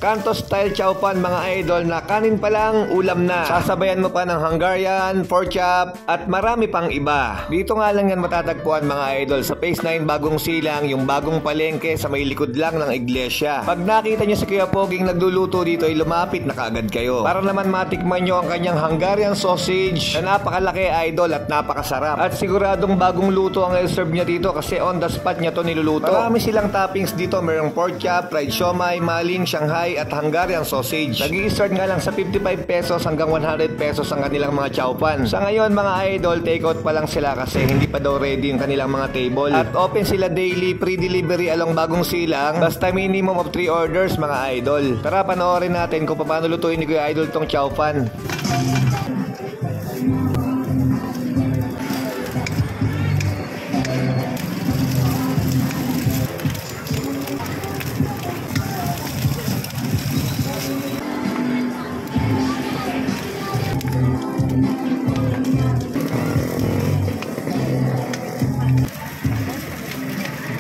Kanto style chow pan mga idol na kanin pa lang, ulam na. Sasabayan mo pa ng Hungarian, pork chop, at marami pang iba. Dito nga lang yan matatagpuan mga idol sa Phase 9 Bagong Silang, yung bagong palengke sa may likod lang ng iglesia. Pag nakita nyo si Kuya Poging nagluluto dito ay lumapit na kaagad kayo. Para naman matikman nyo ang kanyang Hungarian sausage na napakalaki idol at napakasarap. At siguradong bagong luto ang i-serve niya dito kasi on the spot niya to niluluto. Marami silang toppings dito, mayroong pork chop, fried siomai, maling, Shanghai at Hungarian sausage. Nag-i-start nga lang sa 55 pesos hanggang 100 pesos ang kanilang mga chow pan. Sa ngayon mga idol, take out pa lang sila kasi hindi pa daw ready yung kanilang mga table. At open sila daily, free delivery along Bagong Silang. Basta minimum of 3 orders mga idol. Tara panoorin natin kung paano lutuin ni Kuya Idol tong chow pan.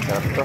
Sarap to.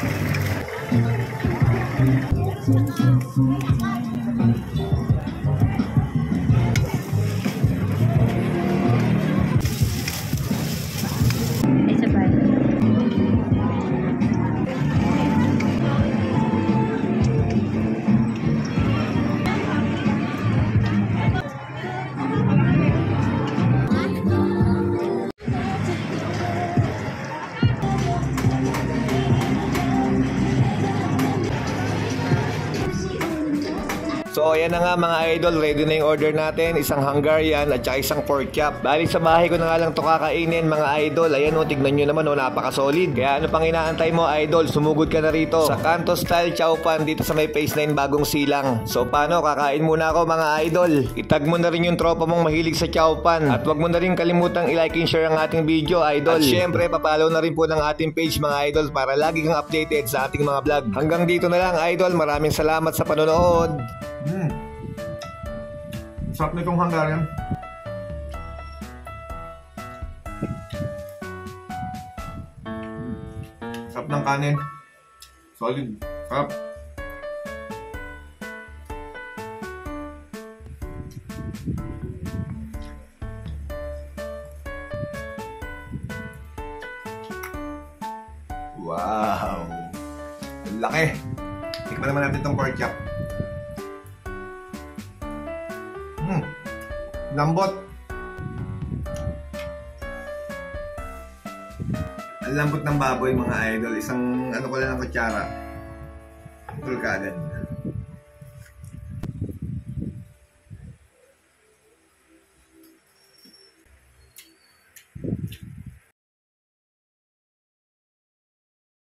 So ayan na nga mga idol, ready na yung order natin. Isang Hungarian at saka isang pork chop. Bali sa bahay ko na nga lang to kakainin mga idol. Ayan o, tignan nyo naman o, napaka-solid. Kaya ano pang inaantay mo idol, sumugod ka na rito sa Kanto Style Chow Pan dito sa may Phase 9 Bagong Silang. So paano, kakain muna ako mga idol. Itag mo na rin yung tropa mong mahilig sa chow pan. At wag mo na rin kalimutang i-like and share ang ating video idol. At syempre papalaw na rin po ng ating page mga idol para lagi kang updated sa ating mga vlog. Hanggang dito na lang idol, maraming salamat sa panonood. Sarap na itong Hungarian. Sarap ng kanin. Solid. Sarap. Wow! Ang laki! Tikman naman natin itong pork chop. Lambot. Ang lambot ng baboy mga idol. Isang ano ko lang ng kutsara. Ito kagad.